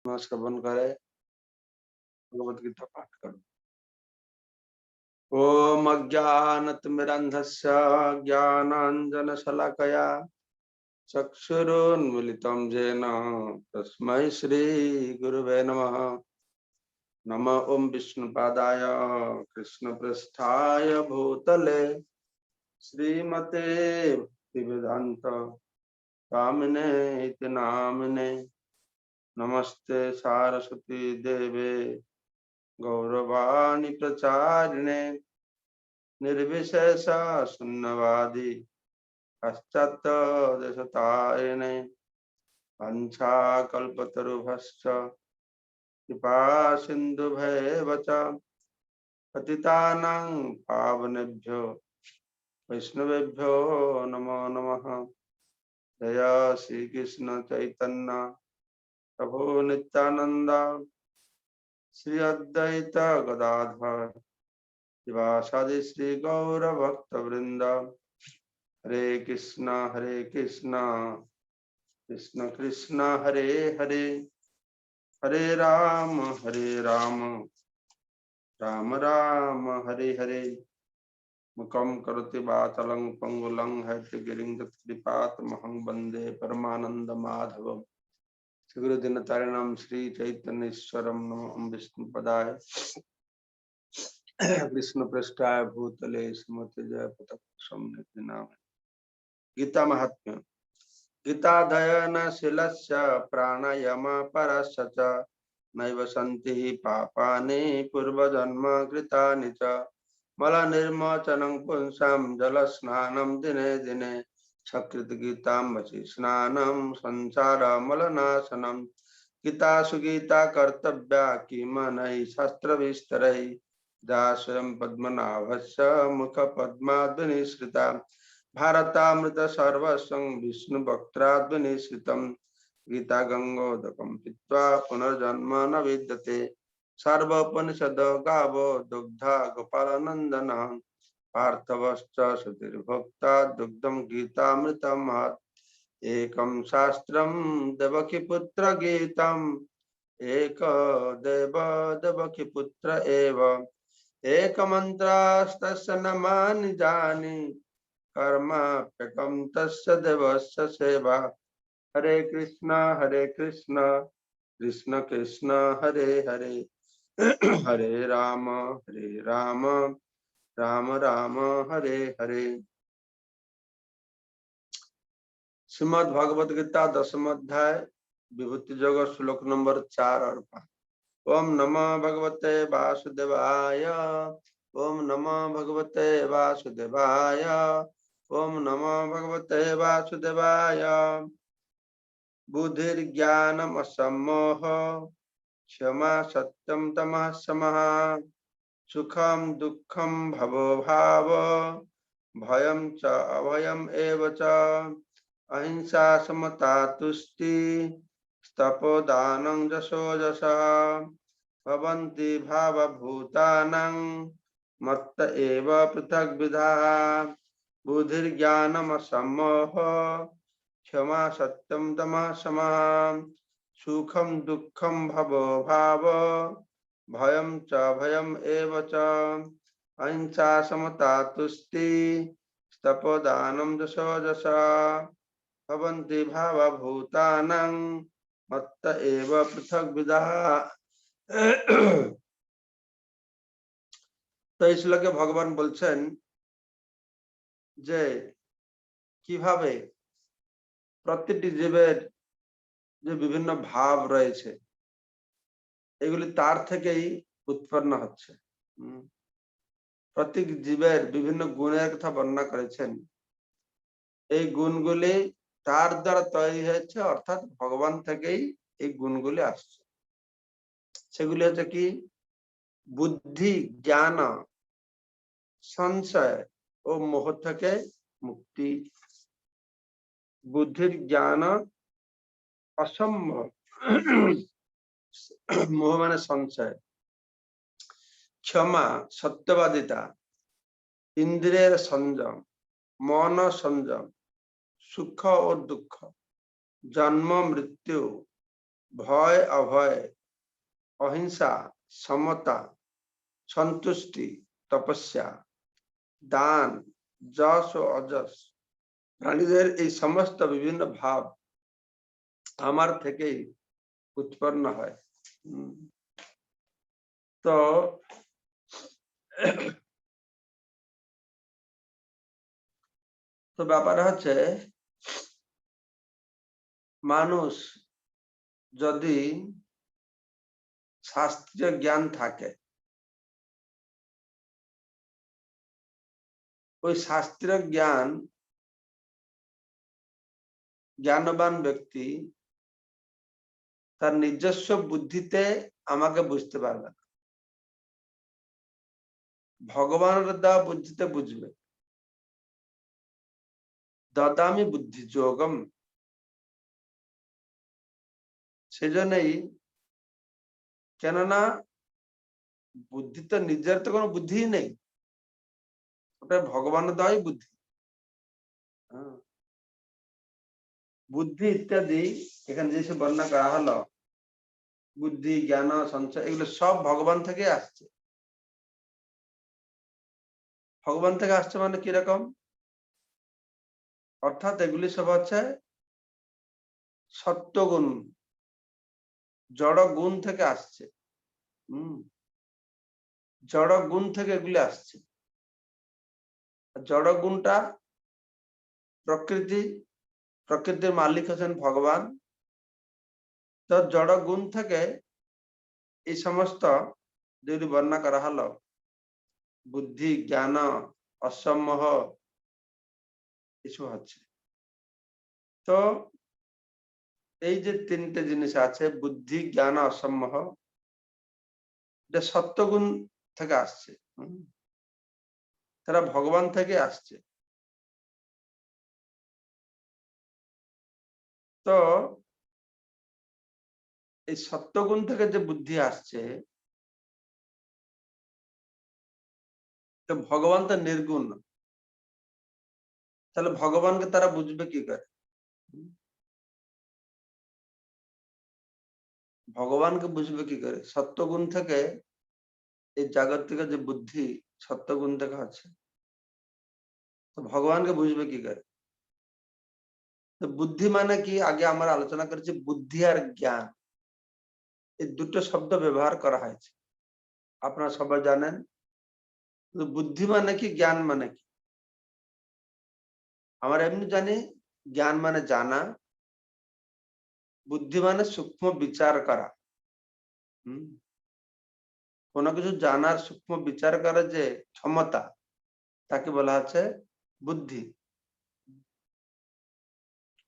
श्रवण करे, भगवत गीता पाठ करो। ओम अज्ञानतिमिरन्धस्य ज्ञानाञ्जनशलाकया चक्षुरुन्मीलितं येन तस्मै श्रीगुरुवे नमः। नमः ओम विष्णुपादाय कृष्णप्रेष्ठाय भूतले श्रीमते भक्तिवेदांत स्वामिने इति नामिने। नमस्ते सारस्वती देवे गौरवाणी प्रचारिणे निर्विशेष शून्यवादी पश्चात देशतारिणे वंशाकल्पतरुभ्यश्च कृपा सिन्धुभ्येव च पतितानां पावनेभ्यो वैष्णवेभ्यो नमो नमः। जय श्री कृष्ण चैतन्य प्रभु नित्यानंद श्री अद्वैत गदाधर शिवासादि श्री गौर भक्त वृंद। हरे कृष्ण कृष्ण कृष्ण हरे हरे, हरे राम राम राम हरे हरे। मुखम करोति वाचालं पंगुलं हैतगिरिं तत्कृपातमहं वन्दे परमानंद माधवम्। श्री गुरुदिनतारिणं श्री चैतन्येश्वरं नमः विष्णुपदाय विष्णुपृष्ठाय भूतले स्मृति जय पतत्संनिधि नाम। गीता महात्म्य। गीताध्ययनशीलस्य प्राणायाम परस्य च नैव सन्ति पापानि पूर्वजन्म कृतानि च। मलनिर्मोचनं पुंसां जलस्नानं दिने दिने सकृत् गीतां वचि स्नानं संसारमलनाशनं। गीतासु गीता कर्तव्या किमनै शास्त्रविस्तरै जा स्वयं पद्मनाभस्य मुखपद्माद्विनिसृता। भारतामृत सर्वस्वं विष्णुवक्त्राद्विनिसृतं। गीता गंगोदकं पीत्वा पुनर्जन्म न विद्यते। सर्वोपनिषद गावो दुग्धा गोपालनंदनः। पार्थवश्च श्रुतिर्भोक्ता दुग्धं गीतामृतं महत्। एकं शास्त्रं देवकीपुत्र गीतम् एक देव देवकीपुत्र एव। एक मंत्रास्तस्य नमानि जानि कर्माप्यकं तस्य देवस्य सेवा। हरे कृष्ण कृष्ण कृष्ण हरे हरे, हरे राम राम राम हरे हरे। श्रीमद् भगवद गीता 10th अध्याय विभूति योग श्लोक नंबर 4 और 5। ओम नमः भगवते वासुदेवाय, ओम नमः भगवते वासुदेवाय, ओम नमः भगवते वासुदेवाय। बुद्धिर्ज्ञानम् असम्मोह क्षमा सत्यं तमः समः। सुखम दुःखम भवो भाव भयं च अभयम् एव च। अहिंसा समता तुष्टि तपोदानं जशो जशः। भवन्ति भावभूतानां मत्त एव पृथग्विधाः। बुद्धिर्ज्ञानम् असम्मोह क्षमा सत्यं तमः समः। सुखम दुःखम भवो भाव भयं च भयम् एव च। अहिंसा समता तुष्टि तपोदानं जशो जशः। भवन्ति भावभूतानां मत्त एव पृथग्विधाः। তো এই শ্লোকে ভগবান বলছেন যে কিভাবে প্রত্যেকটি জীবের যে বিভিন্ন ভাব রয়েছে এগুলি তার থেকেই উৎপন্ন হচ্ছে। প্রত্যেক জীবের বিভিন্ন গুণের কথা বর্ণনা করেছেন। এই গুণগুলি তার দ্বারা তৈরি হয়েছে, অর্থাৎ ভগবান থেকেই এই গুণগুলি আসছে। সেগুলি হচ্ছে কি? বুদ্ধি, জ্ঞান, সংশয় ও মোহ থেকে মুক্তি। বুদ্ধির জ্ঞান অসম্ভব, মোহ মানে সংশয়। ক্ষমা সত্যবাদিতা, ইন্দ্রিয়ের সংযম, মন সংযম, সুখ ও দুঃখ, জন্ম মৃত্যু, ভয় অভয়, অহিংসা, সমতা, সন্তুষ্টি, তপস্যা, দান, যশ ও অযশ, প্রাণীদের এই সমস্ত বিভিন্ন ভাব আমার থেকেই উৎপন্ন হয়। তো তো ব্যাপার হচ্ছে মানুষ যদি শাস্ত্রীয় জ্ঞান থাকে, ওই শাস্ত্রীয় জ্ঞানবান ব্যক্তি তার নিজস্ব বুদ্ধিতে আমাকে বুঝতে পারবে না, ভগবানের দেওয়া বুদ্ধিতে বুঝবে। দদামি বুদ্ধি যোগম, সেজন্যই, কেননা বুদ্ধি তো নিজের তো কোনো বুদ্ধি নেই, ওটা ভগবানের দেওয়াই বুদ্ধি। বুদ্ধি ইত্যাদি এখানে যেসব বর্ণনা করা হলো, বুদ্ধি, জ্ঞান, সঞ্চয়, এগুলো সব ভগবান থেকে আসছে। ভগবান থেকে আসছে মানে কিরকম? অর্থাৎ এগুলি সব হচ্ছে সত্যগুণ, জড় গুণ থেকে আসছে। জড় গুণ থেকে এগুলি আসছে। জড় গুণটা প্রকৃতি, প্রকৃতির মালিক হচ্ছেন ভগবান। তো জড় গুণ থেকে এই সমস্ত যদি বর্ণনা করা হলো, বুদ্ধি, জ্ঞান, অসম্মোহ, কিছু হচ্ছে। তো এই যে তিনটে জিনিস আছে, বুদ্ধি, জ্ঞান, অসম্মোহ, এটা সত্যগুণ থেকে আসছে। তারা ভগবান থেকে আসছে। তো এই সত্যগুণ থেকে যে বুদ্ধি আসছে, তো ভগবান তো নির্গুণ, তাহলে ভগবানকে তারা বুঝবে কি করে? ভগবানকে বুঝবে কি করে? সত্যগুণ থেকে এই জাগতিক যে বুদ্ধি সত্যগুণ থেকে আছে, তো ভগবানকে বুঝবে কি করে? তো বুদ্ধি মানে কি? আগে আমরা আলোচনা করেছি, বুদ্ধি আর জ্ঞান এই দুটো শব্দ ব্যবহার করা হয়েছে, আপনারা সবাই জানেন। বুদ্ধি মানে কি, জ্ঞান মানে কি? আমরা এমনি জানি জ্ঞান মানে জানা, বুদ্ধি মানে সূক্ষ্ম বিচার করা। কোনো কিছু জানার সূক্ষ্ম বিচার করার যে ক্ষমতা, তাকে বলা হচ্ছে বুদ্ধি।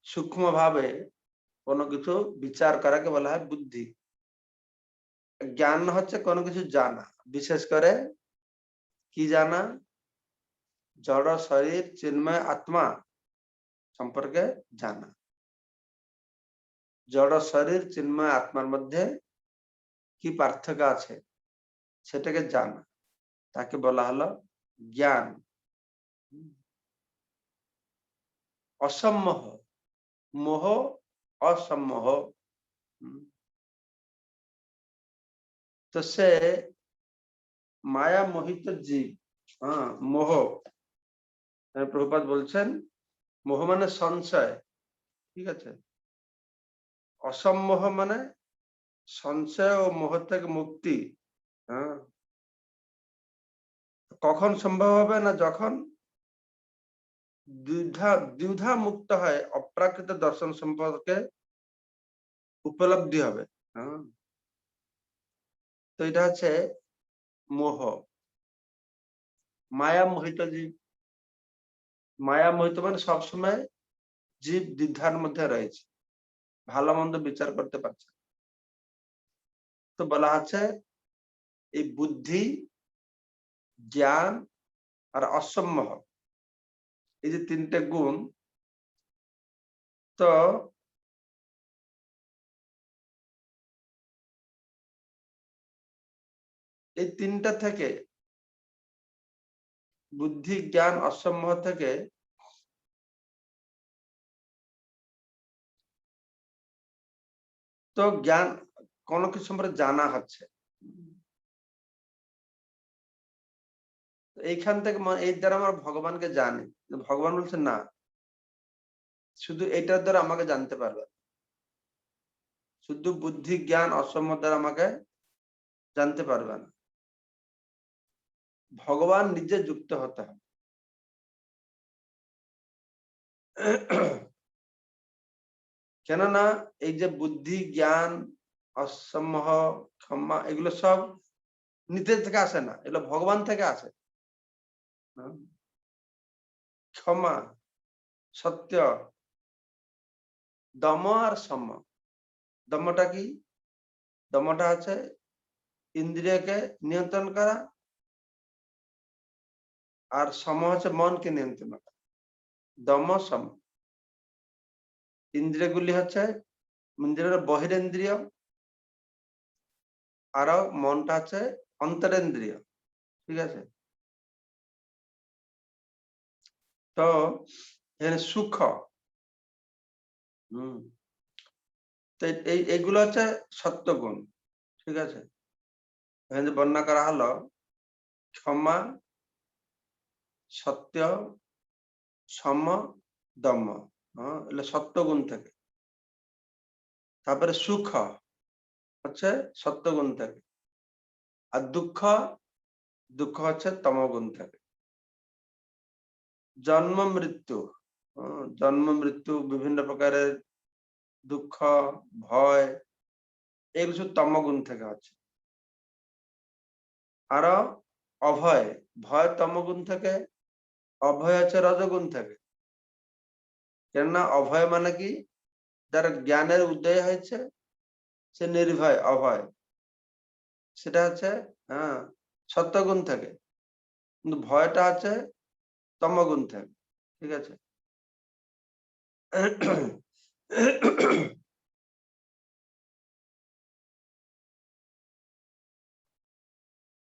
সূক্ষ্ম ভাবে কোনো কিছু বিচার করাকে বলা হয় বুদ্ধি। জ্ঞান হচ্ছে কোনো কিছু জানা, বিশেষ করে কি জানা? জড় শরীর, চিন্ময় আত্মা সম্পর্কে জানা। জড় শরীর, চিন্ময় আত্মার মধ্যে কি পার্থক্য আছে সেটাকে জানা, তাকে বলা হলো জ্ঞান। অসম্মোহ, মোহ, অসম্মোহ। তো সে মায়া মোহিত জীব। মোহ, প্রভুপাদ বলছেন মোহ মানে সংশয়, ঠিক আছে? অসম্মোহ মানে সংশয় ও মোহ থেকে মুক্তি। কখন সম্ভব হবে? না যখন দ্বিধা মুক্ত হয়, অপ্রাকৃত দর্শন সম্পর্কে উপলব্ধি হবে। তো এটা হচ্ছে মোহ। মায়া মোহিত জীব, মায়া মোহিত মানে সবসময় জীব দ্বিধার মধ্যে রয়েছে, ভালো মন্দ বিচার করতে পারছে। তো বলা আছে এই বুদ্ধি, জ্ঞান আর অসম্মোহ, এই যে তিনটে গুণ, তো এই তিনটা থেকে, বুদ্ধি, জ্ঞান, অসম্মোহ থেকে তো জ্ঞান কোনো কিছু সম্পর্কে জানা হচ্ছে, এইখান থেকে এই দ্বারা আমার ভগবানকে জানি। ভগবান বলছে না, শুধু এটার দ্বারা আমাকে জানতে পারবে, শুধু বুদ্ধি জ্ঞান অসম্যত দ্বারা আমাকে জানতে পারবে না, ভগবান নিজে যুক্ত হতে হবে। কেননা এই যে বুদ্ধি জ্ঞান অসম্মোহ ক্ষমা এগুলো সব নিজের থেকে আসে না, এগুলো ভগবান থেকে আসে। ক্ষমা, সত্য, দম আর সম। দমটা কি? দমটা আছে ইন্দ্রিয়কে নিয়ন্ত্রণ করা, আর সম হচ্ছে মনকে নিয়ন্ত্রণ করা। দম সম। ইন্দ্রিয়গুলি হচ্ছে ইন্দ্রিয়ের বহিরেন্দ্রিয়, আর মনটা হচ্ছে অন্তরেন্দ্রিয়। ঠিক আছে? তো এখানে সুখ, তো এইগুলো হচ্ছে সত্যগুণ। ঠিক আছে? এখানে যে বর্ণনা করা হলো ক্ষমা, সত্য, সম, দম, এগুলো সত্যগুণ থেকে। তারপরে সুখ হচ্ছে সত্যগুণ থেকে, আর দুঃখ, দুঃখ হচ্ছে তমগুণ থেকে। জন্ম মৃত্যু, জন্ম মৃত্যু বিভিন্ন প্রকারের দুঃখ, ভয়, এগুলো সব তমগুণ থেকে হচ্ছে। আরো অভয়, ভয় তমগুণ থেকে, অভয় আছে রজগুণ থেকে। কেননা অভয় মানে কি? যার জ্ঞানের উদয় হয়েছে সে নির্ভয়, অভয়, সেটা হচ্ছে সত্যগুণ থেকে। কিন্তু ভয়টা আছে তমগুণ থেকে। ঠিক আছে?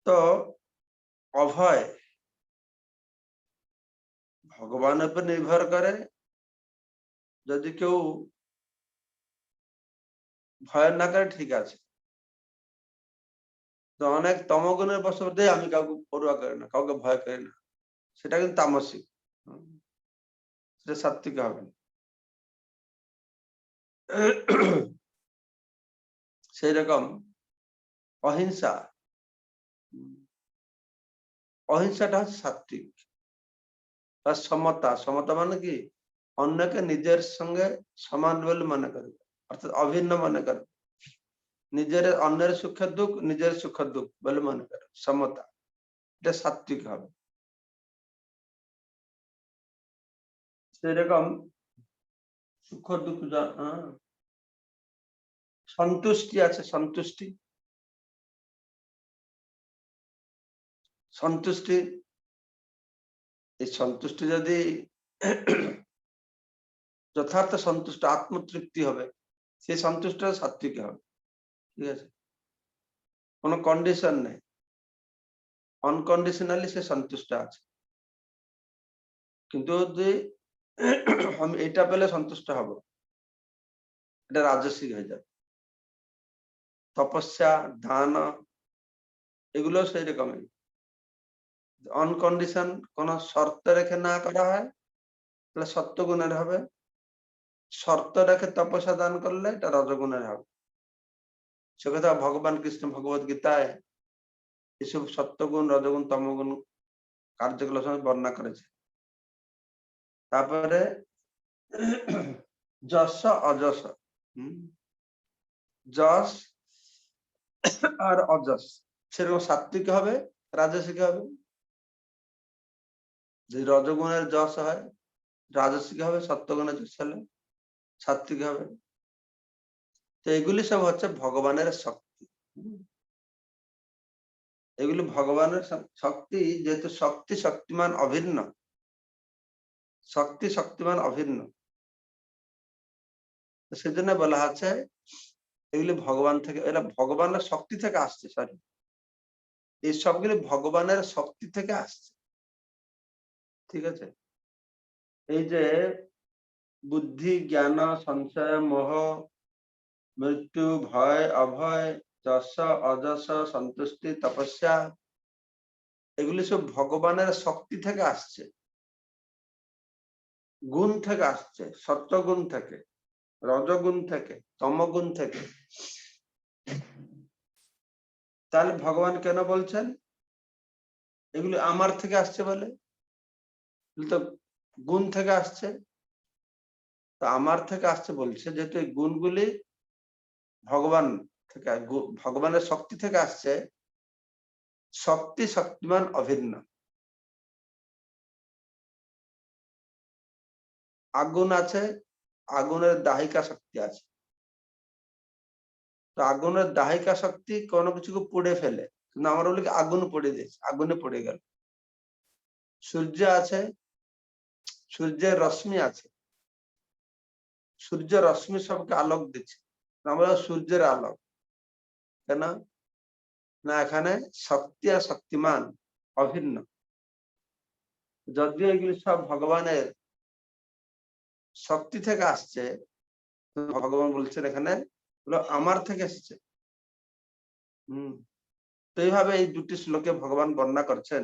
তো অভয় ভগবানের উপর নির্ভর করে। যদি কেউ ভয় না করে ঠিক আছে, তো অনেক তমগুণের বশবর্তী আমি কাউকে পড়ুয়া করি না, কাউকে ভয় করি না, সেটা কিন্তু তামসিক, সেটা সাত্বিক হবে না। সেই রকম অহিংসা, অহিংসাটা হচ্ছে সাত্বিক। আর সমতা, সমতা মানে কি? অন্যকে নিজের সঙ্গে সমান বলে মনে করবে, অর্থাৎ অভিন্ন মনে করবে। নিজের অন্যের সুখের দুঃখ নিজের সুখের দুঃখ বলে মনে করে, সমতা, এটা সাত্বিক হবে। সেরকম সুখ দুঃখ সন্তুষ্টি আছে, সন্তুষ্টি, সন্তুষ্টি, এই সন্তুষ্টি যদি যথার্থ সন্তুষ্ট, আত্মতৃপ্তি হবে, সেই সন্তুষ্ট সাত্বিক হবে। ঠিক আছে? কোনো কন্ডিশন নেই, আনকন্ডিশনালি সে সন্তুষ্ট আছে। কিন্তু যদি আমি এটা পেলে সন্তুষ্ট হব, এটা রাজস্বিক হয়ে যাবে। তপস্যা, দান, এগুলো সেই রকমই। অনকন্ডিশন কোন শর্ত রেখে না করা হয় তাহলে সত্যগুণের হবে, শর্ত রেখে তপস্যা দান করলে এটা রজগুণের হবে। সে কথা ভগবান কৃষ্ণ ভগবত গীতায় এসব সত্যগুণ, রজগুণ, তমগুণ কার্যগুলো বর্ণনা করেছে। তারপরে যশ অযশ, যশ আর অযশ সেরকম সাত্বিক হবে, রাজসিক হবে। যে রজগুণের যশ হয় রাজসিক হবে, সত্যগুণের যশ হলে সাত্বিক হবে। তো এগুলি সব হচ্ছে ভগবানের শক্তি। এগুলি ভগবানের শক্তি, যেহেতু শক্তি শক্তিমান অভিন্ন, শক্তি শক্তিমান অভিন্ন, সেজন্য বলা আছে এগুলি ভগবান থেকে, এরা ভগবানের শক্তি থেকে আসছে। সরি, এই সবগুলি ভগবানের শক্তি থেকে আসছে। ঠিক আছে? এই যে বুদ্ধি জ্ঞান সংশয় মোহ মৃত্যু, ভয়, অভয়, যশ, অযশ, সন্তুষ্টি, তপস্যা, এগুলি সব ভগবানের শক্তি থেকে আসছে, গুণ থেকে আসছে, সত্যগুণ থেকে, রজগুণ থেকে, তমগুণ থেকে। তাহলে ভগবান কেন বলছেন এগুলি আমার থেকে আসছে? বলে তো গুণ থেকে আসছে। তো আমার থেকে আসছে বলছে যেহেতু এই গুণগুলি ভগবান থেকে, ভগবানের শক্তি থেকে আসছে। শক্তি শক্তিমান অভিন্ন। আগুন আছে, আগুনের দাহিকা শক্তি আছে। তো আগুনের দাহিকা শক্তি কোনো কিছুকে পুড়ে ফেলে, কিন্তু আমরা বলি আগুন পড়ে দিয়েছে, আগুনে পড়ে গেল। সূর্য আছে, সূর্যের রশ্মি আছে, সূর্য রশ্মি সবকে আলোক দিচ্ছে, আমরা সূর্যের আলোক। কেন না? এখানে শক্তি আর শক্তিমান অভিন্ন। যদিও এগুলি সব ভগবানের শক্তি থেকে আসছে, ভগবান বলছেন এখানে আমার থেকে এসছে। তো এইভাবে এই দুটি শ্লোকে ভগবান বর্ণনা করছেন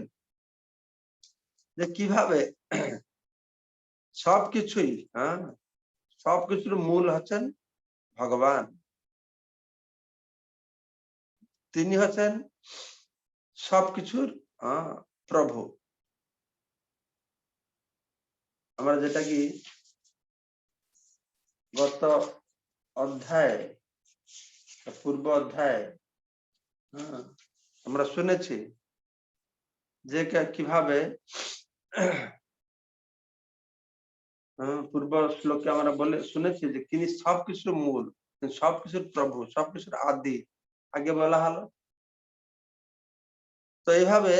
যে কিভাবে সবকিছুই, সবকিছুর মূল হচ্ছেন ভগবান। তিনি হচ্ছেন সবকিছুর প্রভু। আমরা যেটা কি গত অধ্যায়, পূর্ব অধ্যায় আমরা শুনেছি যে কিভাবে পূর্ব শ্লোকে আমরা বলে শুনেছি যে তিনি সবকিছুর মূল, সবকিছুর প্রভু, সবকিছুর আদি আগে বলা হলো। তো এইভাবে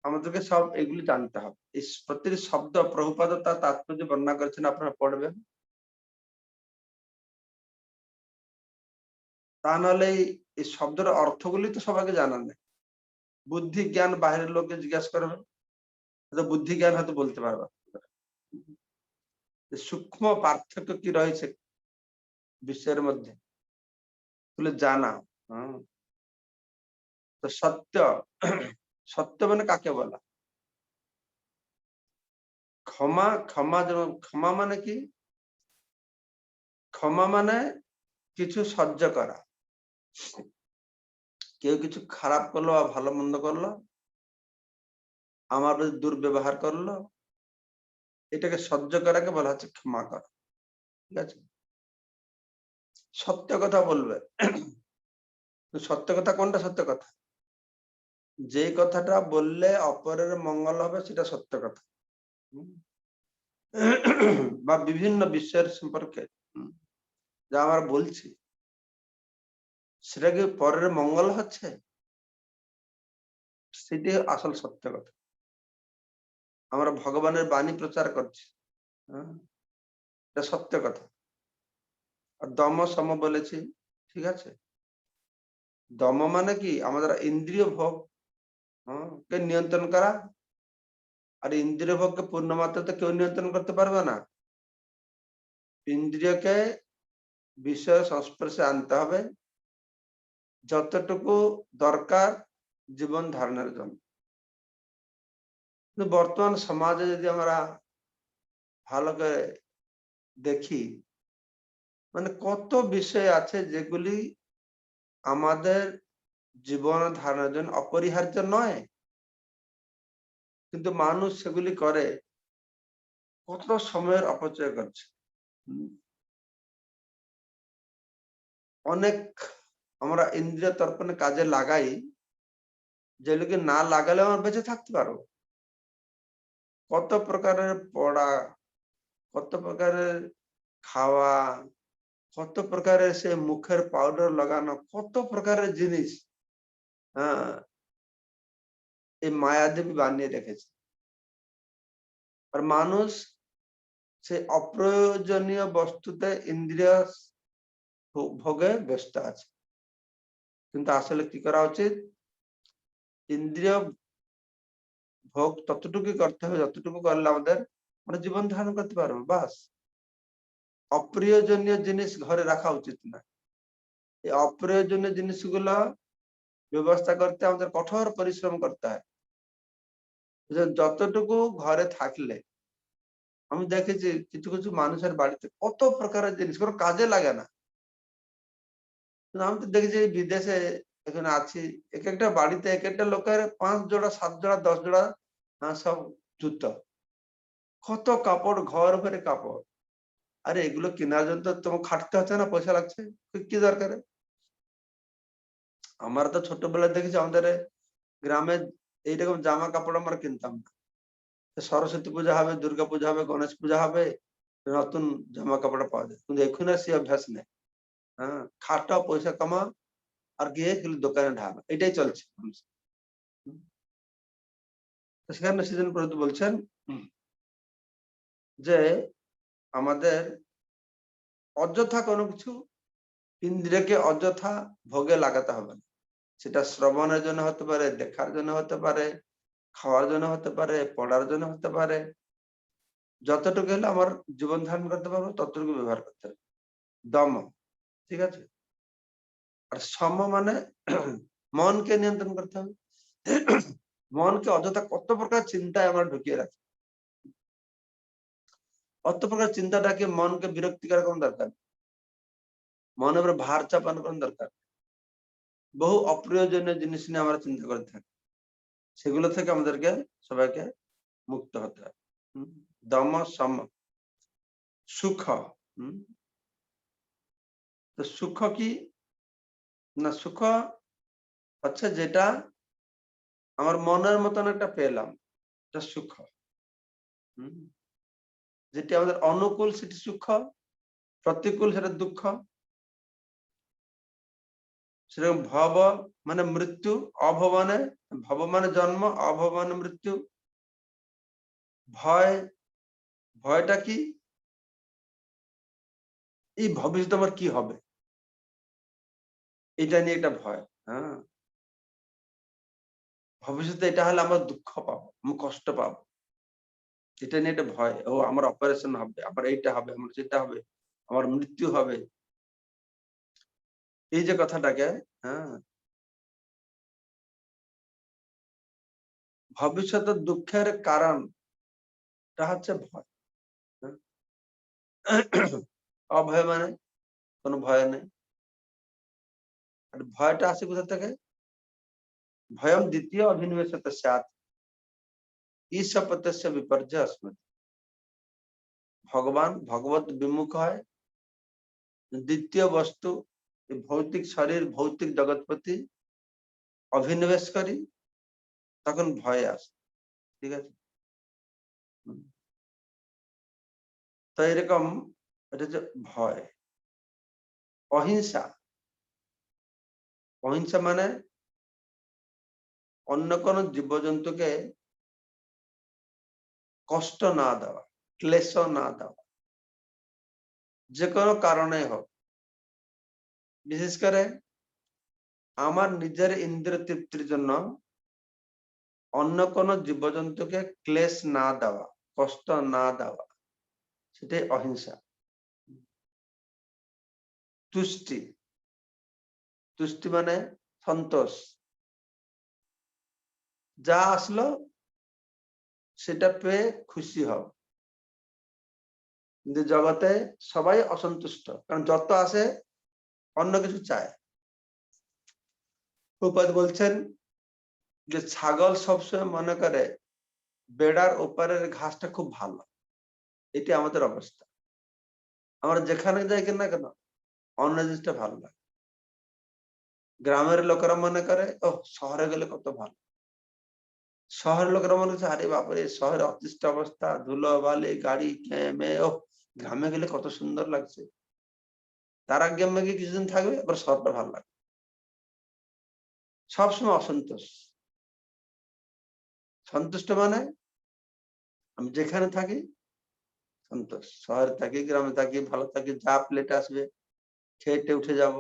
আমাদেরকে সব এগুলি জানতে হবে। এই প্রতিটি শব্দ প্রভুপাদ তার তাৎপর্য বর্ণনা করেছেন, আপনারা পড়বেন। তা নাহলে এই শব্দের অর্থগুলি তো সবাইকে জানার নেই। বুদ্ধি জ্ঞান বাইরের লোককে জিজ্ঞাসা করবে, বুদ্ধি জ্ঞান হয়তো বলতে পারবে। সূক্ষ্ম পার্থক্য কি রয়েছে বিশ্বের মধ্যে জানা। তো সত্য, সত্য মানে কাকে বলা? ক্ষমা, ক্ষমা যেমন, ক্ষমা মানে কি? ক্ষমা মানে কিছু সহ্য করা। কেউ কিছু খারাপ করলো বা ভালো মন্দ করলো, আমার দুর্ব্যবহার করলো, এটাকে সহ্য করাকে বলা হচ্ছে ক্ষমা করা। ঠিক আছে? সত্য কথা বলবে। সত্য কথা কোনটা? সত্য কথা যে কথাটা বললে অপরের মঙ্গল হবে, সেটা সত্য কথা। বা বিভিন্ন বিষয়ের সম্পর্কে যা আমরা বলছি, সেটা কি পরের মঙ্গল হচ্ছে? সেটি আসল সত্য কথা। আমরা ভগবানের বাণী প্রচার করছি, এটা সত্য কথা। আর দম সম বলেছি, ঠিক আছে? দম মানে কি? আমাদের ইন্দ্রিয় ভোগ কে নিয়ন্ত্রণ করা। আর ইন্দ্রিয় ভোগকে পূর্ণ মাত্রাতে কেউ নিয়ন্ত্রণ করতে পারবে না। ইন্দ্রিয়কে বিষয় সংস্পর্শে আনতে হবে যতটুকু দরকার জীবন ধারণের জন্য। কিন্তু বর্তমান সমাজে যদি আমরা ভালো করে দেখি, মানে কত বিষয় আছে যেগুলি আমাদের জীবন ধারণের জন্য অপরিহার্য নয়, কিন্তু মানুষ সেগুলি করে, কত সময়ের অপচয় করছে। অনেক আমরা ইন্দ্রিয় তর্পণে কাজে লাগাই, যেগুলোকে না লাগালে আমরা বেঁচে থাকতে পারবো। কত প্রকারের পড়া, কত প্রকারের খাওয়া, কত প্রকারের সে মুখের পাউডার লাগানো, কত প্রকারের জিনিস এই মায়াদেবী বানিয়ে রেখেছে। আর মানুষ সে অপ্রয়োজনীয় বস্তুতে ইন্দ্রিয় ভোগে ব্যস্ত আছে। কিন্তু আসলে কি করা উচিত? ইন্দ্রিয় ভোগ ততটুকু করতে হবে যতটুকু করলে আমরা জীবন ধারণ করতে পারবো, বাস। অপ্রয়োজনীয় জিনিস ঘরে রাখা উচিত না। এই অপ্রয়োজনীয় জিনিসগুলো ব্যবস্থা করতে আমাদের কঠোর পরিশ্রম করতে হয়। যতটুকু ঘরে থাকলে, আমি দেখেছি কিছু কিছু মানুষের বাড়িতে কত প্রকারের জিনিস কোনো কাজে লাগে না, কিন্তু আমি তো দেখেছি বিদেশে এখানে আছি, এক একটা বাড়িতে এক একটা লোকের 5 জোড়া 7 জোড়া 10 জোড়া সব জুতো, কত কাপড়, ঘর ভরে কাপড়। আরে এগুলো কেনার জন্য তো তোমার খাটতে হচ্ছে না, পয়সা লাগছে, কি দরকার? আমরা তো ছোটবেলায় দেখেছি আমাদের গ্রামে এইরকম জামা কাপড় আমরা কিনতাম না। সরস্বতী পূজা হবে, দুর্গা পূজা হবে, গণেশ পূজা হবে, নতুন জামা কাপড় পাওয়া যায়। কিন্তু এখন আর সে অভ্যাস নেই। হ্যাঁ, খাটা, পয়সা কামা আর গিয়ে দোকানে ঢাকা, এটাই চলছে। সেখানে সেদিন প্রভু বলছেন যে আমাদের অযথা কোনো কিছু ইন্দ্রিয়কে অযথা ভোগে লাগাতে হবে না। সেটা শ্রবণের জন্য হতে পারে, দেখার জন্য হতে পারে, খাওয়ার জন্য হতে পারে, পড়ার জন্য হতে পারে। যতটুকু হলে আমার জীবন ধারণ করতে পারবো ততটুকু ব্যবহার করতে হবে। দম, ঠিক আছে। আর সম মানে মনকে নিয়ন্ত্রণ করতে হবে। মনকে অযথা কত প্রকার চিন্তায় আমরা ঢুকিয়ে রাখি। অত প্রকার চিন্তাটাকে মনকে বিরক্তিকর কোন দরকার, মনের উপরে ভার চাপানোর কোন দরকার। বহু অপ্রয়োজনীয় জিনিস নিয়ে আমরা চিন্তা করে থাকি, সেগুলো থেকে আমাদেরকে সবাইকে মুক্ত হতে হবে। দম সম সুখ। তো সুখ কি না, সুখ হচ্ছে যেটা আমার মনের মতন একটা পেলাম, এটা সুখ। যেটি আমাদের অনুকূল সেটি সুখ, প্রতিকূল সেটা দুঃখ। সেরকম ভব মানে মৃত্যু, অভব মানে ভব মানে জন্ম, অভব মানে মৃত্যু। ভয়, ভয়টা কি? এই ভবিষ্যৎ আমার কি হবে, এটা নিয়ে একটা ভয়। হ্যাঁ, ভবিষ্যতে এটা হলে আমার দুঃখ পাবো, আমি কষ্ট পাবো, এটা নিয়ে একটা ভয়। ও আমার অপারেশন হবে, আমার এইটা হবে, আমার সেটা হবে, আমার মৃত্যু হবে, এই যে কথাটাকে। হ্যাঁ, ভবিষ্যতের দুঃখের কারণটা হচ্ছে ভয়। হ্যাঁ? অভয় মানে কোনো ভয় নেই। আর ভয়টা আসে কোথা থেকে? ভয়ম দ্বিতীয় অভিনিবেশত স্যাৎ ঈশপতস্য বিপর্যয় স্মৃতি। ভগবান ভগবত বিমুখ হয়, দ্বিতীয় বস্তু ভৌতিক শরীর, ভৌতিক জগৎ প্রতি অভিনিবেশ করি, তখন ভয় আসে। ঠিক আছে। তো এরকম এটা হচ্ছে ভয়। অহিংসা, অহিংসা মানে অন্য কোন জীবজন্তুকে কষ্ট না দেওয়া, ক্লেশ না দেওয়া, যে কোনো কারণে হোক। বিশেষ করে আমার নিজের ইন্দ্রিয় তৃপ্তির জন্য অন্য কোন জীবজন্তুকে ক্লেশ না দেওয়া, কষ্ট না দেওয়া, সেটাই অহিংসা। তুষ্টি, তুষ্টি মানে সন্তোষ, যা আসলো সেটা পেয়ে খুশি হও। কিন্তু জগতে সবাই অসন্তুষ্ট, কারণ যত আসে অন্য কিছু চায়। উপাদ বলছেন যে ছাগল সবসময় মনে করে বেড়ার ওপারের ঘাসটা খুব ভালো, এটি আমাদের অবস্থা। আমরা যেখানে যাই না কেন অন্য জিনিসটা ভালো লাগে। গ্রামের লোকেরা মনে করে ও শহরে গেলে কত ভালো, শহরের লোকেরা মনে করছে আরে বাপরে শহরে অতিষ্ঠ অবস্থা, ধুলো বালি, গাড়ি ঘেমে, ও গ্রামে গেলে কত সুন্দর লাগছে। তারা গ্রামে গিয়ে কিছুদিন থাকবে, আবার শহরটা ভালো লাগে। সবসময় অসন্তোষ। সন্তুষ্ট মানে আমি যেখানে থাকি সন্তোষ, শহরে থাকি গ্রামে থাকি ভালো থাকি, যা প্লেট আসবে খেয়ে উঠে যাব।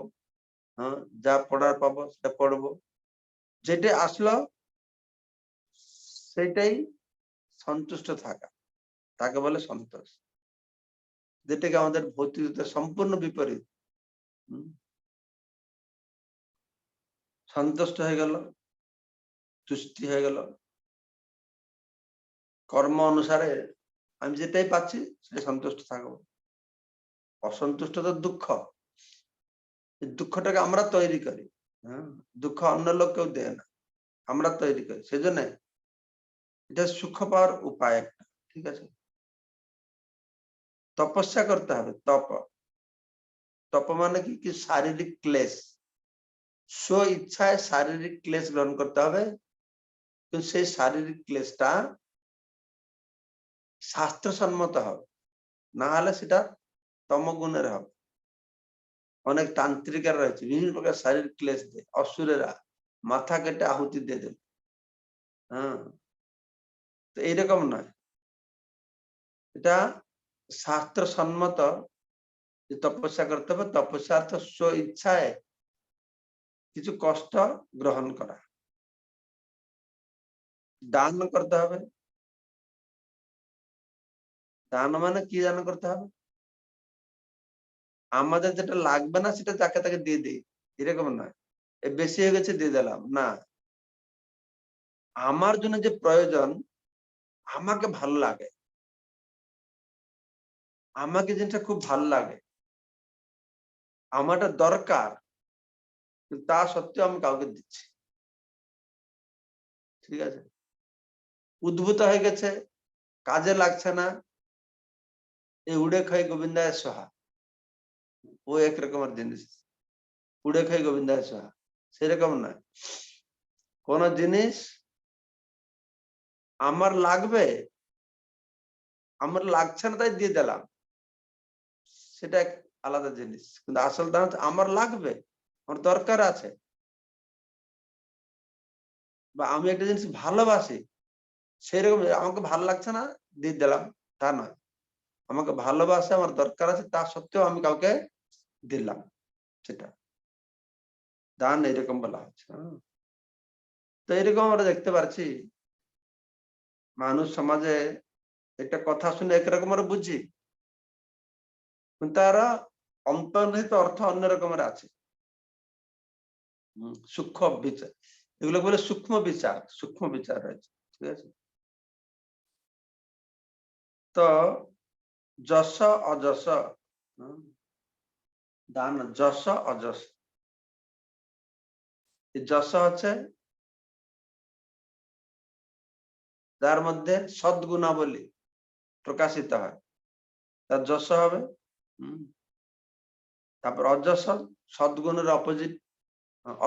হ্যাঁ, যা পড়ার পাবো সেটা পড়বো, যেটা আসলো সেটাই সন্তুষ্ট থাকা, তাকে বলে সন্তোষ। যেটাকে আমাদের ভৌতিকতা সম্পূর্ণ বিপরীত। সন্তুষ্ট হয়ে গেল, তুষ্টি হয়ে গেল, কর্ম অনুসারে আমি যেটাই পাচ্ছি সেটা সন্তুষ্ট থাকবো। অসন্তুষ্ট তো দুঃখ, দুঃখটাকে আমরা তৈরি করি। হ্যাঁ, দুঃখ অন্য লোক কেউ দেয় না, আমরা তৈরি করি। সেজন্য এটা সুখ পাওয়ার উপায় একটা, ঠিক আছে। তপস্যা করতে হবে। তপ, তপ মানে কি শারীরিক ক্লেশ, স্ব ইচ্ছায় শারীরিক ক্লেশ গ্রহণ করতে হবে, কিন্তু সেই শারীরিক ক্লেশটা শাস্ত্রসম্মত হবে, না হলে সেটা তমগুণের হবে। অনেক তান্ত্রিকের রয়েছে বিভিন্ন প্রকার শারীরিক ক্লেশ দেয়, অসুরেরা মাথা কেটে আহুতি দিয়ে দেবে। হ্যাঁ, তো এইরকম নয়, এটা শাস্ত্রসম্মত যে তপস্যা করতে হবে। তপস্যা তো স্ব ইচ্ছায় কিছু কষ্ট গ্রহণ করা। দান করতে হবে। দান মানে কি দান করতে হবে? আমাদের যেটা লাগবে না সেটা যাকে তাকে দিয়ে দিই, এরকম নয়। বেশি হয়ে গেছে দিয়ে দিলাম না, আমার জন্য যে প্রয়োজন, আমাকে ভালো লাগে, আমাকে জিনিসটা খুব ভালো লাগে, আমারটা দরকার, তা সত্ত্বেও আমি কাউকে দিচ্ছি, ঠিক আছে। উদ্ভূত হয়ে গেছে, কাজে লাগছে না, এই উড়ে খাই গোবিন্দায় সোহা, ও এক রকমের জিনিস। উড়ে খাই গোবিন্দায় সোহা সেরকম নয়। কোন জিনিস আমার লাগবে, আমার লাগছে না তাই দিয়ে দিলাম, সেটা এক আলাদা জিনিস। কিন্তু আসল দাম হচ্ছে আমার লাগবে, আমার দরকার আছে, বা আমি একটা জিনিস ভালোবাসি, সেরকম আমাকে ভালো লাগছে না দিয়ে দিলাম তা নয়। আমাকে ভালোবাসে, আমার দরকার আছে, তা সত্ত্বেও আমি কাউকে দিলাম, সেটা দান এরকম বলা হচ্ছে। তো এরকম আমরা দেখতে পাচ্ছি মানুষ সমাজে একটা কথা শুনে একরকমের বুঝি, কিন্তু তারা অন্তর্নিহিত অর্থ অন্য রকমের আছে। সূক্ষ্ম বিচার, এগুলো বলে সূক্ষ্ম বিচার, সূক্ষ্ম বিচার রয়েছে, ঠিক আছে। তো যশ অযশ, দান যশ অযশ। যশ হচ্ছে যার মধ্যে সদ্গুণাবলী প্রকাশিত হয়, তার যশ হবে। তারপর অযশ, সদ্গুণের অপোজিট,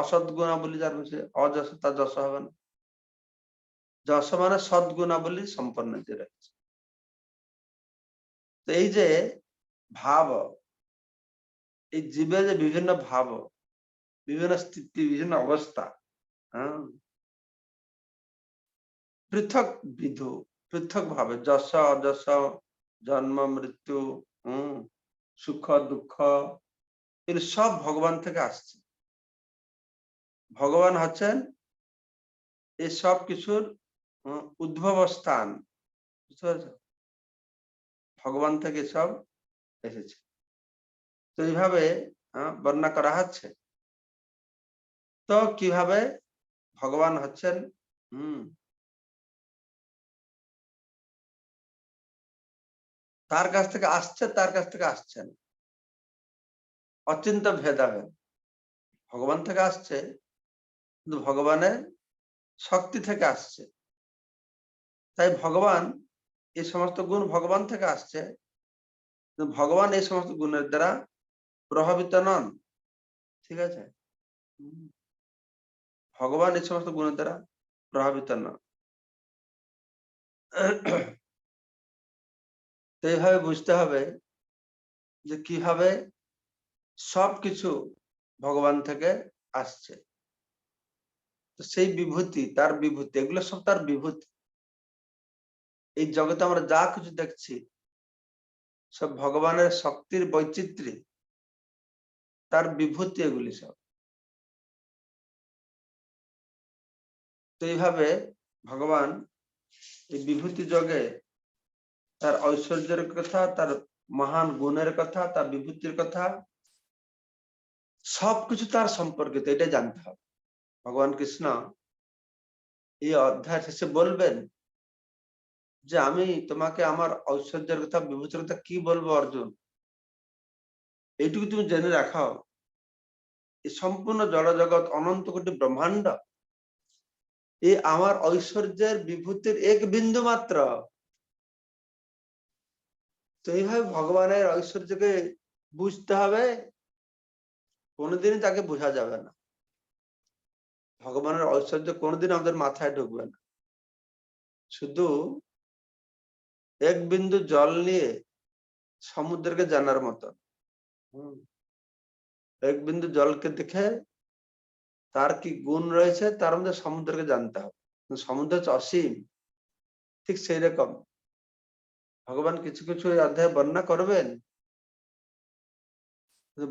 অসদ্গুণাবলী যার মধ্যে অযশ, তার যশ হবে না। যশ মানে সদ্গুণাবলী সম্পন্ন যে রয়েছে। তো এই যে ভাব, এই জীবে যে বিভিন্ন ভাব, বিভিন্ন স্থিতি, বিভিন্ন অবস্থা, হ্যাঁ, পৃথক বিধু, পৃথক ভাবে যশ অযশ, জন্ম মৃত্যু, সুখ দুঃখ, এর সব ভগবান থেকে আসছে। ভগবান হচ্ছেন এই সব কিছুর উদ্ভব স্থান, বুঝতে পারছো? ভগবান থেকে সব এসেছে। তো এইভাবে বর্ণনা করা হচ্ছে। তো কিভাবে ভগবান হচ্ছেন, তার কাছ থেকে আসছে, তার কাছ থেকে আসছেন, অচিন্ত ভেদাভেদ। ভগবান থেকে আসছে, কিন্তু ভগবানের শক্তি থেকে আসছে। তাই ভগবান এই সমস্ত গুণ ভগবান থেকে আসছে, কিন্তু ভগবান এই সমস্ত গুণের দ্বারা প্রভাবিত নন, ঠিক আছে। ভগবান এই সমস্ত গুণের দ্বারা প্রভাবিত নন। তো এইভাবে বুঝতে হবে যে কিভাবে সবকিছু ভগবান থেকে আসছে। তো সেই বিভূতি, তার বিভূতি, এগুলো সব তার বিভূতি। এই জগতে আমরা যা কিছু দেখছি সব ভগবানের শক্তির বৈচিত্র্য, তার বিভূতি, এগুলি সব। তো এইভাবে ভগবান এই বিভূতি যোগে তার ঐশ্বর্যের কথা, তার মহান গুণের কথা, তার বিভূতির কথা, সবকিছু তার সম্পর্কিত, এটা জানতে হবে। ভগবান কৃষ্ণ এই অধ্যায় শেষে বলবেন যে আমি তোমাকে আমার ঐশ্বর্যের কথা, বিভূতির কথা কি বলবো অর্জুন, এইটুকু তুমি জেনে রাখাও, এই সম্পূর্ণ জড়জগৎ, অনন্ত কোটি ব্রহ্মাণ্ড, এই আমার ঐশ্বর্যের বিভূতির এক বিন্দু মাত্র। তো এইভাবে ভগবানের ঐশ্বর্যকে বুঝতে হবে, কোনোদিনই তাকে বোঝা যাবে না। ভগবানের ঐশ্বর্য কোনোদিন আমাদের মাথায় ঢুকবে না। শুধু এক বিন্দু জল নিয়ে সমুদ্রকে জানার মতো, এক বিন্দু জলকে দেখে তার কি গুণ রয়েছে তার মধ্যে সমুদ্রকে জানতে হবে। সমুদ্র হচ্ছে অসীম, ঠিক সেই রকম ভগবান কিছু কিছু অধ্যায় বর্ণনা করবেন,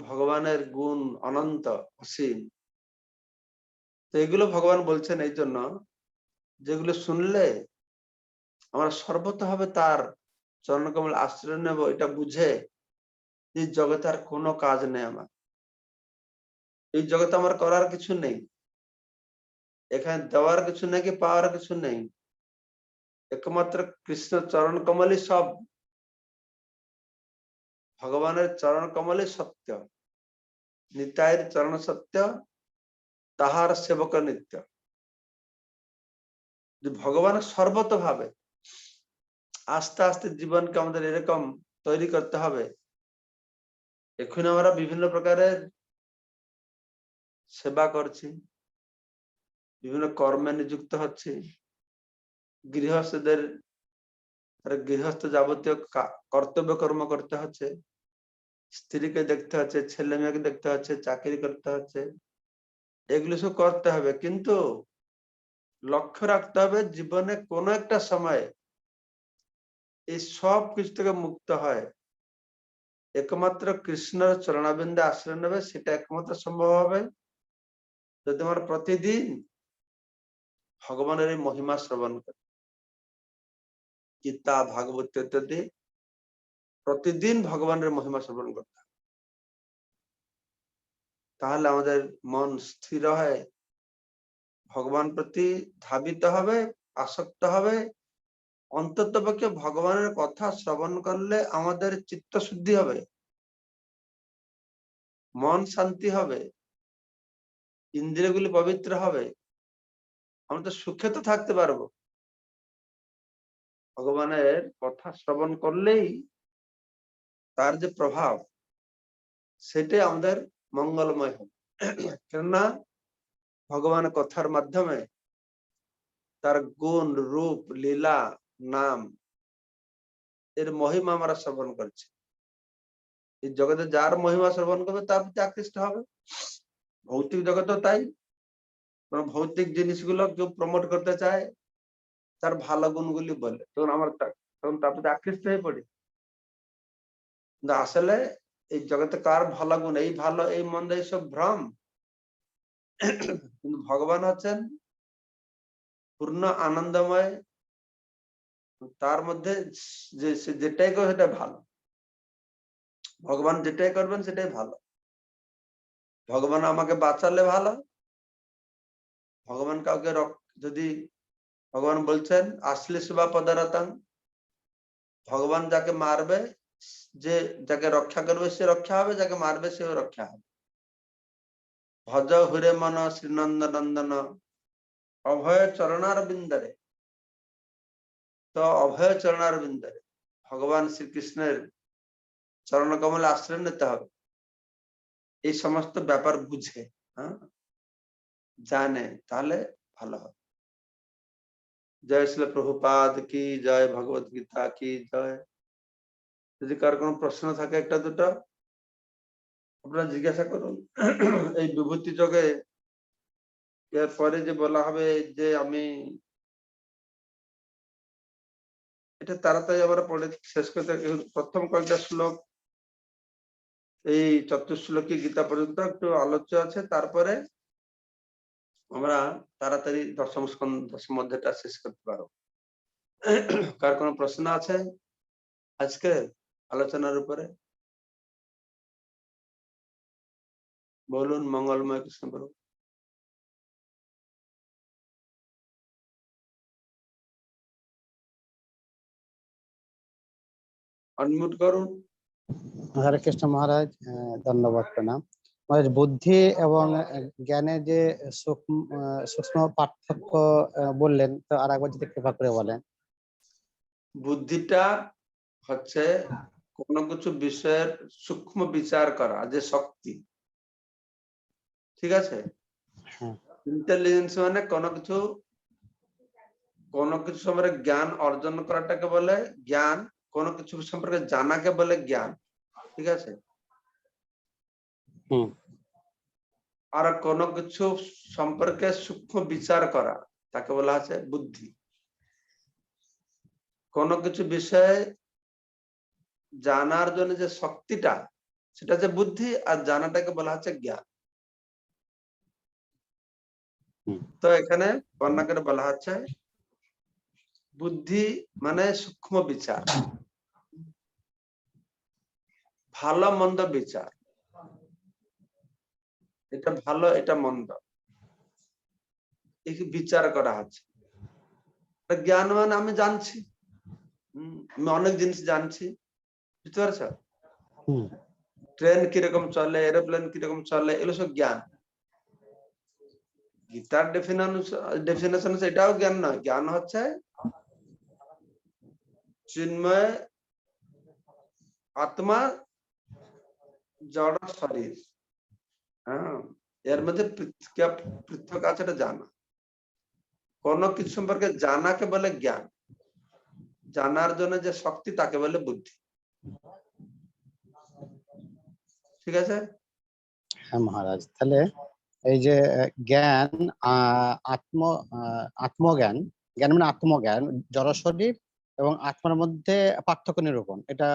ভগবানের গুণ অনন্ত অসীম। তো এগুলো ভগবান বলছেন এই জন্য, যেগুলো শুনলে আমরা সর্বতভাবে তার চরণকমল আশ্রয় নেব, এটা বুঝে এই জগতে আর কোনো কাজ নেই আমার, এই জগতে আমার করার কিছু নেই, এখানে দেওয়ার কিছু নেই কি পাওয়ার কিছু নেই, একমাত্র কৃষ্ণ চরণ কমলই সব। ভগবানের চরণ কমলই সত্য, নিতাইয়ের চরণ সত্য, তাহার সেবক নিত্য। যে ভগবানের সর্বতভাবে আস্তে আস্তে জীবনকে আমাদের এরকম তৈরি করতে হবে। এখন আমরা বিভিন্ন প্রকারের সেবা করছি, বিভিন্ন কর্মে নিযুক্ত হচ্ছি, গৃহস্থদের গৃহস্থ যাবতীয় কর্তব্য কর্ম করতে হচ্ছে, স্ত্রীকে দেখতে হচ্ছে, ছেলে মেয়েকে দেখতে হচ্ছে, চাকরি করতে হচ্ছে, এগুলো সব করতে হবে। কিন্তু লক্ষ্য রাখতে হবে জীবনে কোনো একটা সময় এই সব কিছু থেকে মুক্ত হয় একমাত্র কৃষ্ণের চরণাবিন্দে আশ্রয় নেবে, সেটা একমাত্র সম্ভব হবে যদি তোমার প্রতিদিন ভগবানের এই মহিমা শ্রবণ করে, গীতা ভাগবত ইত্যাদি প্রতিদিন ভগবানের মহিমা শ্রবণ করতে হবে। তাহলে আমাদের মন স্থির হয়, ভগবান প্রতি ধাবিত হবে, আসক্ত হবে। অন্তত পক্ষে ভগবানের কথা শ্রবণ করলে আমাদের চিত্ত শুদ্ধি হবে, মন শান্তি হবে, ইন্দ্রিয়গুলি পবিত্র হবে, আমরা তো সুখে তো থাকতে পারবো। ভগবানের কথা শ্রবণ করলেই তার যে প্রভাব সেটাই আমাদের মঙ্গলময় হবে। কেননা ভগবানের কথার মাধ্যমে তার গুণ, রূপ, লীলা, নাম, এর মহিমা আমরা শ্রবণ করছি। এই জগতে যার মহিমা শ্রবণ করবে তার প্রতি আকৃষ্ট হবে। ভৌতিক জগতেও তাই, ভৌতিক জিনিসগুলো কেউ প্রমোট করতে চায়, তার ভালো গুণগুলি বলে, তখন আমরা তখন তার প্রতি আকৃষ্ট হয়ে পড়ি। কিন্তু আসলে এই জগতে কার ভালো গুণ, এই ভালো এই মন্দ, এইসব ভ্রম। কিন্তু ভগবান হচ্ছেন পূর্ণ আনন্দময়, তার মধ্যে যে যেটাই করে সেটা ভালো, ভগবান যেটাই করবেন সেটাই ভালো। ভগবান আমাকে বাঁচালে ভালো, ভগবান কাউকে যদি ভগবান বলছেন আসলে সেবা পদারাতাং, ভগবান যাকে মারবে, যে যাকে রক্ষা করবে সে রক্ষা হবে, যাকে মারবে সেও রক্ষা হবে। ভজ হুরে মন শ্রীনন্দ নন্দন অভয় চরণার বিন্দরে। তো অভয় চরণার বিন্দরে ভগবান শ্রীকৃষ্ণের চরণ কমলে আশ্রয় নিতে হবে, এই সমস্ত ব্যাপার বুঝে, হ্যাঁ, জানে, তাহলে ভালো হবে। জয় শ্রী প্রভুপাদ কি জয়, ভগবত গীতা কি জয়। যদি কার কোনো প্রশ্ন থাকে একটা দুটো আপনারা জিজ্ঞাসা করুন। এই বিভূতি যোগে এর পরে যে বলা হবে যে আমি এটা তাড়াতাড়ি আমরা পড়ে শেষ করতে, প্রথম কয়েকটা শ্লোক এই চতুর্শ্লোকী গীতা পর্যন্ত একটু আলোচ্য আছে, তারপরে আমরা তাড়াতাড়ি দশম অধ্যায়টা শেষ করতে পারবো। কার কোনো প্রশ্ন আছে আজকে? আলোচনার উপরে? বলুন মঙ্গলময় কৃষ্ণ প্রভু। अनम्यूट করুন। হরে কৃষ্ণ মহারাজ, ধন্যবাদ, প্রণাম মহারাজ। বুদ্ধি এবং জ্ঞানের যে সূক্ষ্ম পার্থক্য বললেন, তো আর একবার যদি কৃপা করে বলেন। বুদ্ধিটা হচ্ছে কোন কিছু বিষয়ের সূক্ষ্ম বিচার করা যে শক্তি, ঠিক আছে? ইন্টেলিজেন্স মানে কোন কিছু সম্পর্কে জ্ঞান অর্জন করাটাকে বলে জ্ঞান, কোন কিছু সম্পর্কে জানাকে বলে জ্ঞান, ঠিক আছে? আর কোন কিছু সম্পর্কে সূক্ষ্ম বিচার করা তাকে বলা আছে বুদ্ধি। কোন কিছু বিষয়ে জানার জন্য যে শক্তিটা, সেটা যে বুদ্ধি, আর জানাটাকে বলা হচ্ছে জ্ঞান। তো এখানে বর্ণনা করে বলা হচ্ছে বুদ্ধি মানে সূক্ষ্ম বিচার, ভালো মন্দ বিচার, এটা ভালো এটা মন্দ, এই বিচার করা হচ্ছে। জ্ঞান মানে আমি জানছি, আমি অনেক জিনিস জানছি, বুঝতে পারছো? ট্রেন কিরকম চলে, এরোপ্লেন কিরকম চলে, এগুলো সব জ্ঞান। গীতার ডেফিনেশন এটাও জ্ঞান নয়। জ্ঞান হচ্ছে চিন্ময় আত্মা জড় শরীর, হ্যাঁ, এর মধ্যে পৃথক আছে, এটা জানা। কোন কিছু সম্পর্কে জানাকে বলে জ্ঞান, জানার জন্য যে শক্তি তাকে বলে বুদ্ধি, ঠিক আছে? হ্যাঁ মহারাজ, তাহলে এই যে জ্ঞান, আত্মজ্ঞান, জ্ঞান মানে আত্মজ্ঞান, জড় শরীর এবং আত্মার মধ্যে পার্থক্য নিরূপণ, এটা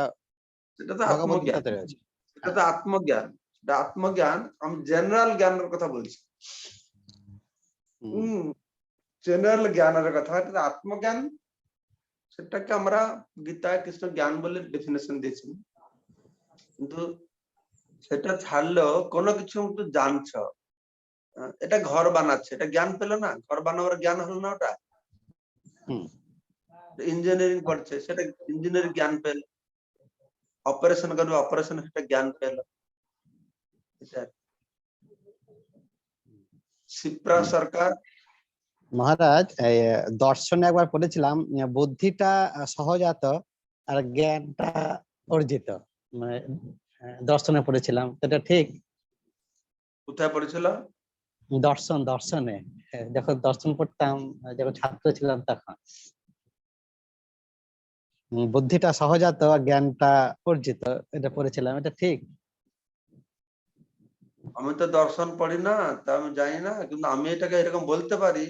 সেটা তো ভগবত আত্মজ্ঞান, গীতাতে রয়েছে। সেটা তো আত্মজ্ঞান, সেটা আত্মজ্ঞান। আমি জেনারেল জ্ঞানের কথা বলছি, জেনারেল জ্ঞানের কথা। এটা আত্মজ্ঞান, সেটাকে আমরা গীতায় কৃষ্ণ জ্ঞান বলে ডেফিনেশন দিয়েছি। কিন্তু সেটা ছাড়লেও কোনো কিছু জানছ, এটা ঘর বানাচ্ছে, এটা জ্ঞান পেল না? ঘর বানাবার জ্ঞান হলো না ওটা? ইঞ্জিনিয়ারিং পড়ছে, সেটা ইঞ্জিনিয়ারিং জ্ঞান পেল। অপারেশন করবে, অপারেশন সেটা জ্ঞান পেল। শিপ্রা সরকার মহারাজ, দর্শনে একবার পড়েছিলাম বুদ্ধিটা সহজাত আর জ্ঞানটা অর্জিত, মানে দর্শনে পড়েছিলাম, এটা ঠিক? কোথায় পড়েছিল? দর্শনে যখন দর্শন পড়তাম, যখন ছাত্র ছিলাম তখন। বুদ্ধিটা সহজাত আর জ্ঞানটা অর্জিত, এটা পড়েছিলাম, এটা ঠিক? আমি তো দর্শন পড়ি না, তা আমি জানি না, কিন্তু আমি এটাকে এরকম বলতে পারি।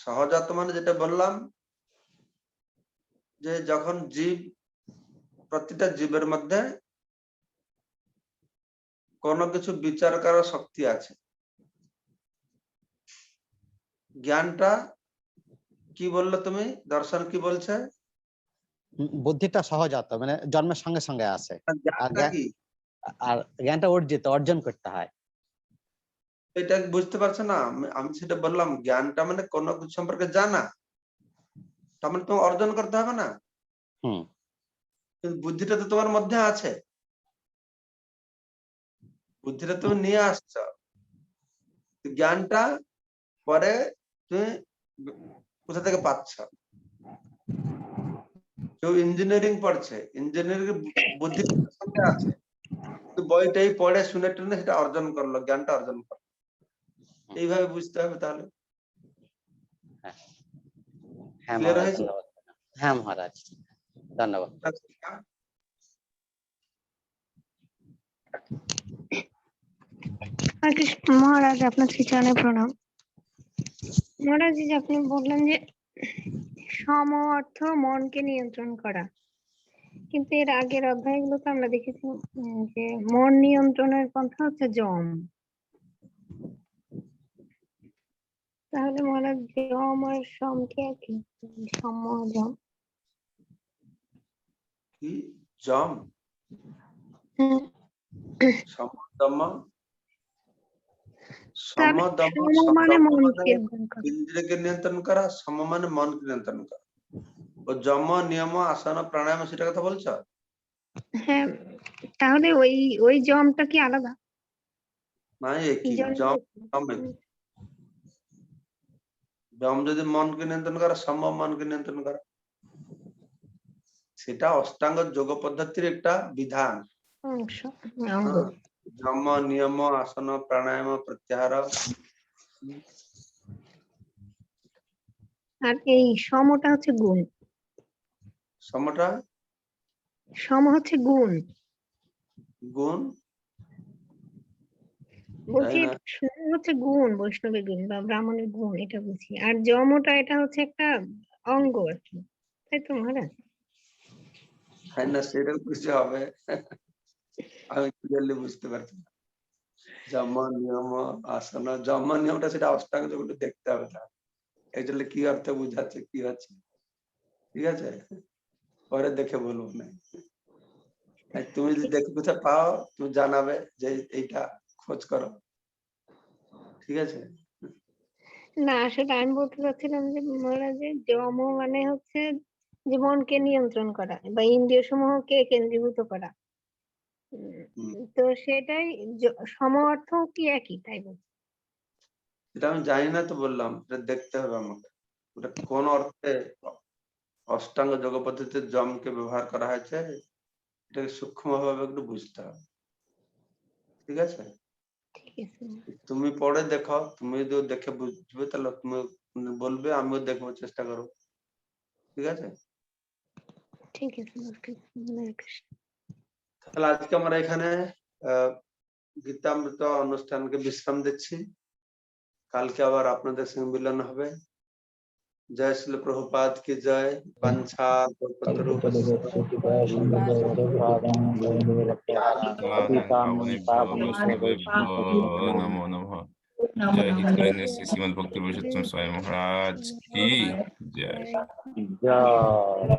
সহজাত মানে যেটা বললাম, যে যখন জীব, প্রতিটা জীবের মধ্যে কোনো কিছু বিচার করার শক্তি আছে। জ্ঞানটা কি বললো তুমি? দর্শন কি বলছে? বুদ্ধিটা সহজাত মানে জন্মের সঙ্গে সঙ্গে আসে, আর জ্ঞানটা কি? আর জ্ঞানটা অর্জিত, অর্জন করতে হয়। এটা বুঝতে পারছো না? আমি সেটা বললাম, জ্ঞানটা মানে কোনো কিছু সম্পর্কে জানা, তার মানে তোমাকে অর্জন করতে হবে না। কিন্তু বুদ্ধিটা তো তোমার মধ্যে আছে, বুদ্ধিটা তুমি নিয়ে আসছো। জ্ঞানটা পরে তুমি কোথা থেকে পাচ্ছ? কেউ ইঞ্জিনিয়ারিং পড়ছে, ইঞ্জিনিয়ারিং বুদ্ধি সঙ্গে আছে, বইটাই পড়ে শুনে টুনে সেটা অর্জন করলো, জ্ঞানটা অর্জন করলো। এইভাবে বুঝতে হবে তাহলে। হ্যাঁ ক্লিয়ার মহারাজ, হয়েছে? ধন্যবাদ। হ্যাঁ মহারাজ, ধন্যবাদ। মহারাজ, আপনার শ্রীচরণে প্রণাম। মহারাজ, যে আপনি বললেন যে সম অর্থ মনকে নিয়ন্ত্রণ করা, কিন্তু এর আগের অধ্যায়গুলোতে আমরা দেখেছি যে মন নিয়ন্ত্রণের পন্থা হচ্ছে যম। তাহলে মহারাজ, যম আর সম কি একই? সম যম কি जम হুম, समदम তাহলে समदम সম মানে समदम মনকে माने নিয়ন্ত্রণ করা। इंद्रिय के नियंत्रण करा सम माने मन के नियंत्रण करा और जम नियम आसन प्राणायाम সেটা কথা বলছো হ্যাঁ, তাহলে ওই ওই জমটা কি আলাদা? না এই একই জম जम सम एक जम যদি मन के नियंत्रण करा सम मन के नियंत्रण करा সেটা অষ্টাঙ্গ যোগ পদ্ধতির একটা বিধান অংশ, অঙ্গ। হ্যাঁ যম নিয়ম আসন প্রাণায়াম প্রত্যাহার আর এই সমটা হচ্ছে গুণ। সমটা সম হচ্ছে গুণ। গুণ বলছি তাই না সম হচ্ছে গুণ, বৈষ্ণবের গুণ বা ব্রাহ্মণের গুণ, এটা বুঝি। আর যমটা এটা হচ্ছে একটা অঙ্গ আর কি, তাই তো মহারাজ? তাই না সেটা কিছু হবে আমি ক্লিয়ারলি বুঝতে পারছি না যম নিয়ম আসন যম নিয়মটা সেটা অষ্টাঙ্গ যোগটা দেখতে হবে তার এই জন্য কি অর্থ বুঝাচ্ছে কি হচ্ছে ঠিক আছে পরে দেখে বলবো না আর তুমি যদি দেখে কোথাও পাও তুমি জানাবে যে এইটা খোঁজ করো ঠিক আছে না, আসলে আমি বলতে চাচ্ছিলাম যে মহারাজ, যে যম মানে হচ্ছে যে মনকে নিয়ন্ত্রণ করা বা ইন্দ্রিয় সমূহকে কেন্দ্রীভূত করা। হুম। তো সেটাই সম অর্থ কি একই, তাই বলছি। এটা আমি জানি না তো বললাম এটা দেখতে হবে আমাকে ওটা কোন অর্থে অষ্টাঙ্গ যোগ পদ্ধতিতে জমকে ব্যবহার করা হয়েছে এটাকে সূক্ষ্ম ভাবে একটু বুঝতে হবে ঠিক আছে ঠিক আছে, তুমি পরে দেখো তুমি যদি দেখে বুঝবে তাহলে তুমি বলবে আমিও দেখবো চেষ্টা করবো ঠিক আছে ঠিক আছে। হরে কৃষ্ণ। তাহলে আজকে আমরা এখানে আহ গীতামৃত অনুষ্ঠানকে বিশ্রাম দিচ্ছি কালকে আবার আপনাদের সঙ্গে মিলন হবে जय श्री प्रभुपाद की जय पंछा कल्पतरु नमो नमः। जय हितकारिणी श्रीमद् भक्ति पुरुषोत्तम स्वामी महाराज की जय।